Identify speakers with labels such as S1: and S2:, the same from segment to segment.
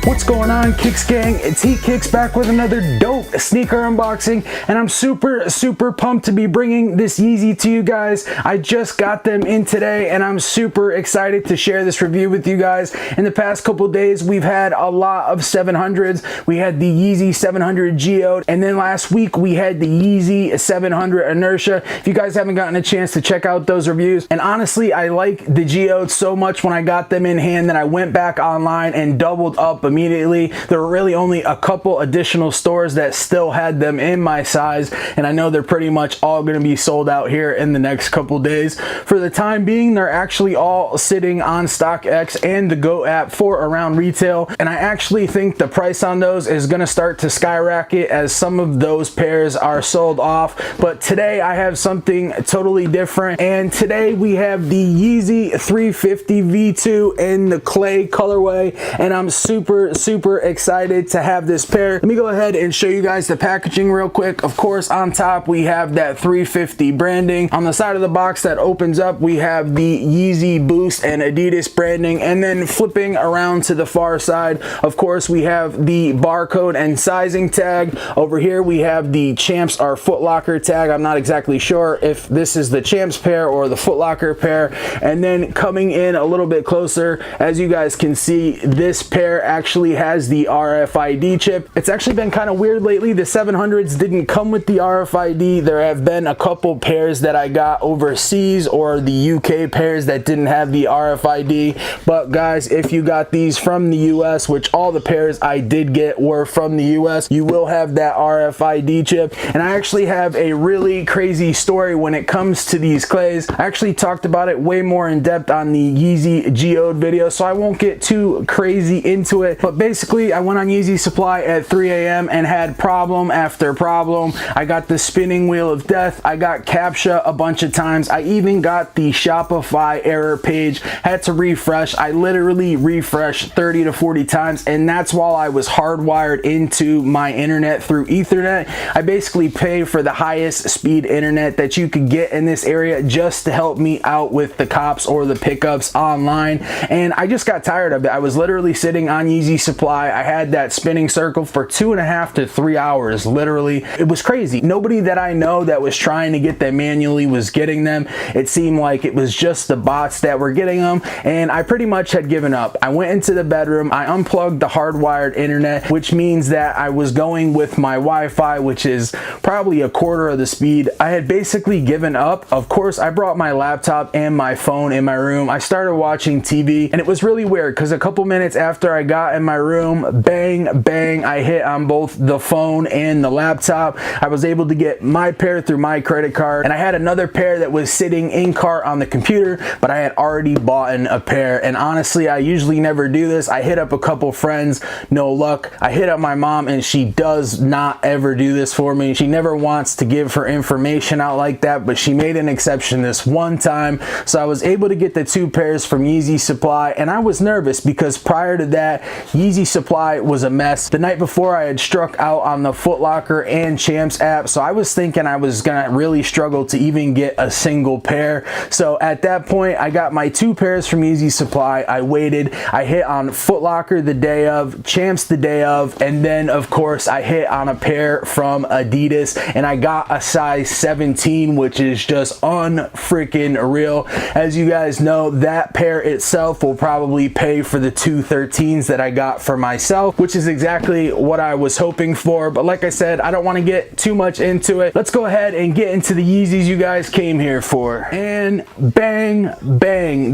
S1: What's going on, Kicks Gang? It's Heat Kicks back with another dope sneaker unboxing, and I'm super pumped to be bringing this Yeezy to you guys. I just got them in today, and I'm super excited to share this review with you guys. In the past couple days, we've had a lot of 700s. We had the Yeezy 700 Geode, and then last week we had the Yeezy 700 Inertia. If you guys haven't gotten a chance to check out those reviews, and honestly, I like the Geode so much when I got them in hand that I went back online and doubled up immediately. There were really only a couple additional stores that still had them in my size, and I know they're pretty much all going to be sold out here in the next couple days. For the time being, they're actually all sitting on StockX and the Go app for around retail, and I actually think the price on those is going to start to skyrocket as some of those pairs are sold off. But today I have something totally different, and today we have the Yeezy 350 V2 in the clay colorway, and I'm super excited to have this pair. Let me go ahead and show you guys the packaging real quick. Of course, on top we have that 350 branding. On the side of the box that opens up, we have the Yeezy Boost and Adidas branding, and then flipping around to the far side, of course, we have the barcode and sizing tag. Over here we have the Champs or Foot Locker tag. I'm not exactly sure if this is the Champs pair or the Foot Locker pair. And then coming in a little bit closer, as you guys can see, this pair actually has the RFID chip. It's actually been kind of weird lately. The 700s didn't come with the RFID. There have been a couple pairs that I got overseas, or the UK pairs that didn't have the RFID. But guys, if you got these from the US, which all the pairs I did get were from the US, you will have that RFID chip. And I actually have a really crazy story when it comes to these clays. I actually talked about it way more in depth on the Yeezy Geode video, so I won't get too crazy into it. But basically, I went on Yeezy Supply at 3 a.m. and had problem after problem. I got the spinning wheel of death. I got CAPTCHA a bunch of times. I even got the Shopify error page. Had to refresh. I literally refreshed 30 to 40 times, and that's while I was hardwired into my internet through Ethernet. I basically pay for the highest speed internet that you could get in this area just to help me out with the cops or the pickups online, and I just got tired of it. I was literally sitting on Yeezy Supply. I had that spinning circle for 2.5 to 3 hours, literally. It was crazy. Nobody that I know that was trying to get them manually was getting them. It seemed like it was just the bots that were getting them, and I pretty much had given up. I went into the bedroom, I unplugged the hardwired internet, which means that I was going with my Wi-Fi, which is probably a quarter of the speed. I had basically given up. Of course, I brought my laptop and my phone in my room. I started watching TV, and it was really weird because a couple minutes after I got in my room, bang, I hit on both the phone and the laptop. I was able to get my pair through my credit card, and I had another pair that was sitting in cart on the computer, but I had already bought a pair. And honestly, I usually never do this. I hit up a couple friends, no luck. I hit up my mom, and she does not ever do this for me. She never wants to give her information out like that, but she made an exception this one time. So I was able to get the two pairs from Yeezy Supply, and I was nervous because prior to that, Yeezy Supply was a mess. The night before, I had struck out on the Foot Locker and Champs app, so I was thinking I was gonna really struggle to even get a single pair. So at that point, I got my two pairs from Yeezy Supply. I waited. I hit on Foot Locker the day of, Champs the day of, and then of course I hit on a pair from Adidas, and I got a size 17, which is just unfreaking real. As you guys know, that pair itself will probably pay for the 213s that I got for myself, which is exactly what I was hoping for. But like I said, I don't want to get too much into it. Let's go ahead and get into the Yeezys you guys came here for. And bang,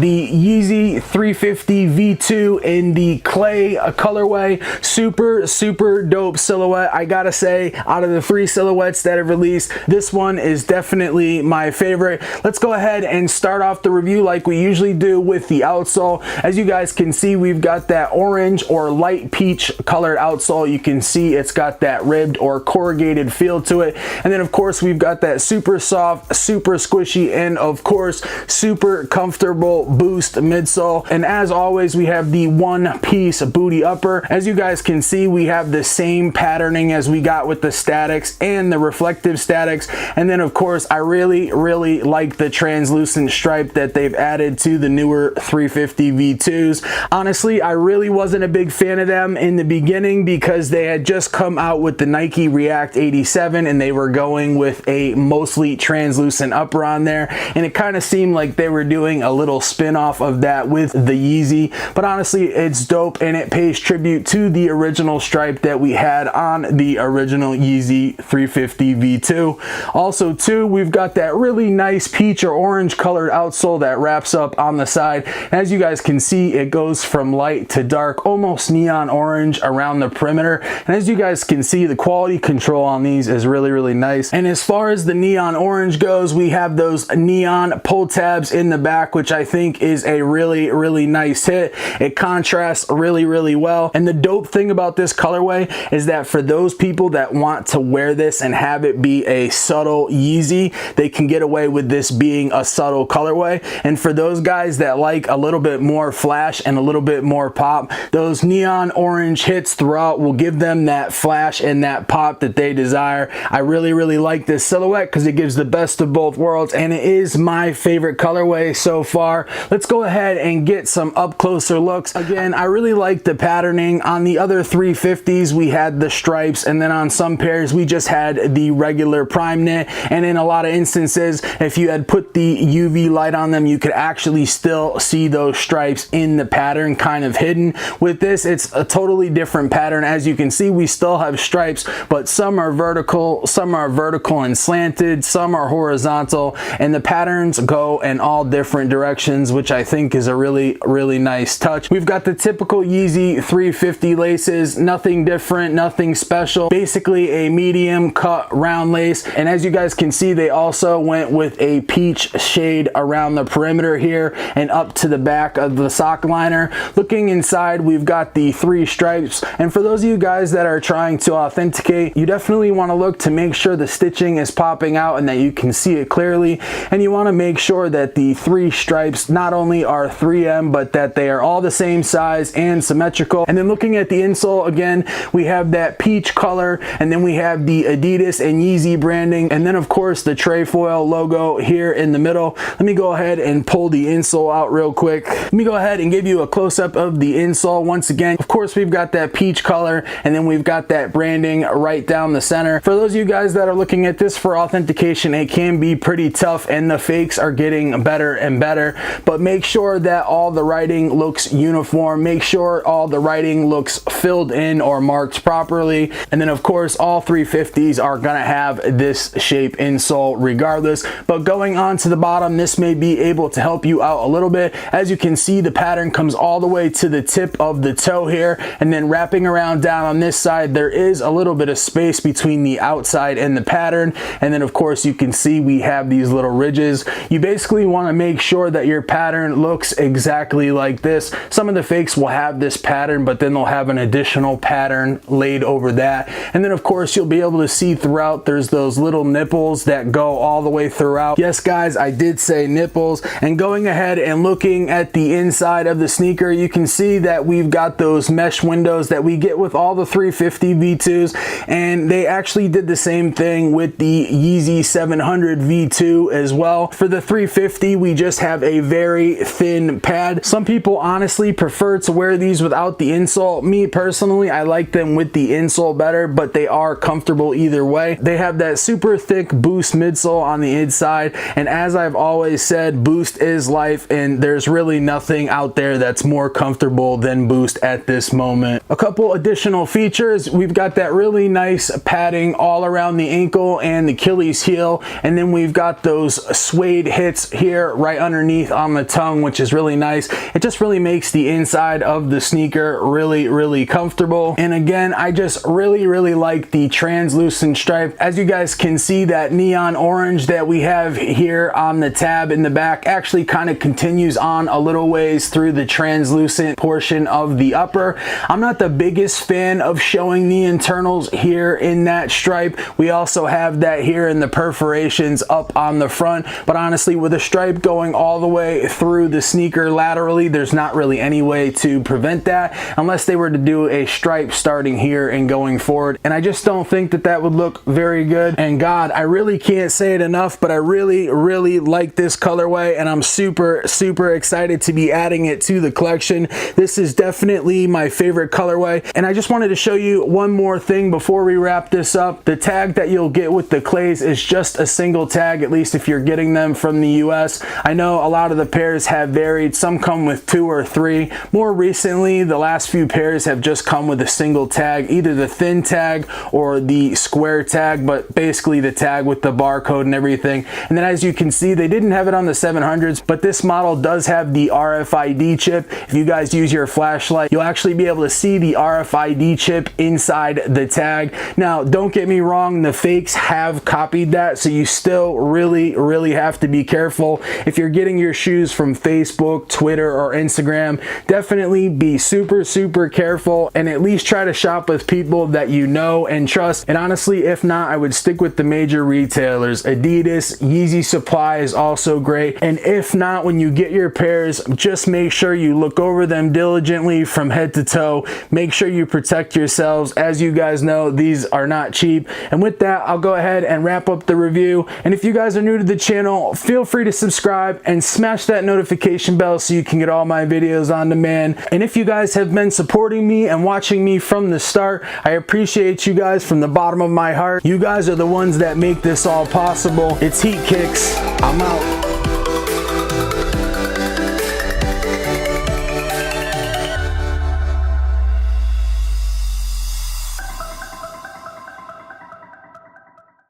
S1: the Yeezy 350 V2 in the clay colorway. Super dope silhouette. I gotta say, out of the 3 silhouettes that have released, this one is definitely my favorite. Let's go ahead and start off the review like we usually do with the outsole. As you guys can see, we've got that orange or light peach colored outsole. You can see it's got that ribbed or corrugated feel to it. And then of course we've got that super soft, super squishy, and of course super comfortable Boost midsole. And as always, we have the one-piece booty upper. As you guys can see, we have the same patterning as we got with the statics and the reflective statics. And then of course, I really like the translucent stripe that they've added to the newer 350 V2s. Honestly, I really wasn't a big big fan of them in the beginning because they had just come out with the Nike React 87 and they were going with a mostly translucent upper on there, and it kind of seemed like they were doing a little spin-off of that with the Yeezy. But honestly, it's dope and it pays tribute to the original stripe that we had on the original Yeezy 350 V2. Also too, we've got that really nice peach or orange colored outsole that wraps up on the side. As you guys can see, it goes from light to dark, almost neon orange around the perimeter. And as you guys can see, the quality control on these is really nice. And as far as the neon orange goes, we have those neon pull tabs in the back, which I think is a really nice hit. It contrasts really well. And the dope thing about this colorway is that for those people that want to wear this and have it be a subtle Yeezy, they can get away with this being a subtle colorway. And for those guys that like a little bit more flash and a little bit more pop, those neon orange hits throughout will give them that flash and that pop that they desire. I really like this silhouette because it gives the best of both worlds, and it is my favorite colorway so far. Let's go ahead and get some up closer looks. Again, I really like the patterning. On the other 350s, we had the stripes, and then on some pairs, we just had the regular prime knit. And in a lot of instances, if you had put the UV light on them, you could actually still see those stripes in the pattern kind of hidden. With this, it's a totally different pattern. As you can see, we still have stripes, but some are vertical and slanted, some are horizontal, and the patterns go in all different directions, which I think is a really nice touch. We've got the typical Yeezy 350 laces, nothing different, nothing special, basically a medium cut round lace. And as you guys can see, they also went with a peach shade around the perimeter here and up to the back of the sock liner. Looking inside, we've got the 3 stripes, and for those of you guys that are trying to authenticate, you definitely want to look to make sure the stitching is popping out and that you can see it clearly, and you want to make sure that the 3 stripes not only are 3M but that they are all the same size and symmetrical. And then looking at the insole, again, we have that peach color, and then we have the Adidas and Yeezy branding, and then of course the trefoil logo here in the middle. Let me go ahead and pull the insole out real quick. Let me go ahead and give you a close-up of the insole. Once again, of course, we've got that peach color, and then we've got that branding right down the center. For those of you guys that are looking at this for authentication, it can be pretty tough, and the fakes are getting better and better, but make sure that all the writing looks uniform. Make sure all the writing looks filled in or marked properly. And then of course, all 350s are gonna have this shape insole regardless. But going on to the bottom, this may be able to help you out a little bit. As you can see, the pattern comes all the way to the tip of the toe here, and then wrapping around down on this side, there is a little bit of space between the outside and the pattern. And then of course, you can see we have these little ridges. You basically want to make sure that your pattern looks exactly like this. Some of the fakes will have this pattern, but then they'll have an additional pattern laid over that. And then of course, you'll be able to see throughout, there's those little nipples that go all the way throughout. Yes guys, I did say nipples. And going ahead and looking at the inside of the sneaker, you can see that we've got those mesh windows that we get with all the 350 V2s, and they actually did the same thing with the Yeezy 700 V2 as well. For the 350, we just have a very thin pad. Some people honestly prefer to wear these without the insole. Me personally, I like them with the insole better, but they are comfortable either way. They have that super thick Boost midsole on the inside, and as I've always said, Boost is life, and there's really nothing out there that's more comfortable than Boost at this moment. A couple additional features, we've got that really nice padding all around the ankle and the Achilles heel, and then we've got those suede hits here right underneath on the tongue, which is really nice. It just really makes the inside of the sneaker really comfortable. And again, I just really like the translucent stripe. As you guys can see, that neon orange that we have here on the tab in the back actually kind of continues on a little ways through the translucent portion of the upper. I'm not the biggest fan of showing the internals here in that stripe. We also have that here in the perforations up on the front, but honestly, with a stripe going all the way through the sneaker laterally, there's not really any way to prevent that unless they were to do a stripe starting here and going forward, and I just don't think that that would look very good. And God, I really can't say it enough, but I really like this colorway, and I'm super excited to be adding it to the collection. This is definitely definitely my favorite colorway. And I just wanted to show you one more thing before we wrap this up. The tag that you'll get with the clays is just a single tag, at least if you're getting them from the US. I know a lot of the pairs have varied. Some come with 2 or 3. More recently, the last few pairs have just come with a single tag, either the thin tag or the square tag, but basically the tag with the barcode and everything. And then as you can see, they didn't have it on the 700s, but this model does have the RFID chip. If you guys use your flashlight, you'll actually be able to see the RFID chip inside the tag. Now, don't get me wrong, the fakes have copied that, so you still really have to be careful. If you're getting your shoes from Facebook, Twitter, or Instagram, definitely be super careful and at least try to shop with people that you know and trust. And honestly, if not, I would stick with the major retailers. Adidas, Yeezy Supply is also great. And if not, when you get your pairs, just make sure you look over them diligently from head to toe. Make sure you protect yourselves. As you guys know, these are not cheap. And with that, I'll go ahead and wrap up the review. And if you guys are new to the channel, feel free to subscribe and smash that notification bell so you can get all my videos on demand. And if you guys have been supporting me and watching me from the start, I appreciate you guys from the bottom of my heart. You guys are the ones that make this all possible. It's Heat Kicks. I'm out.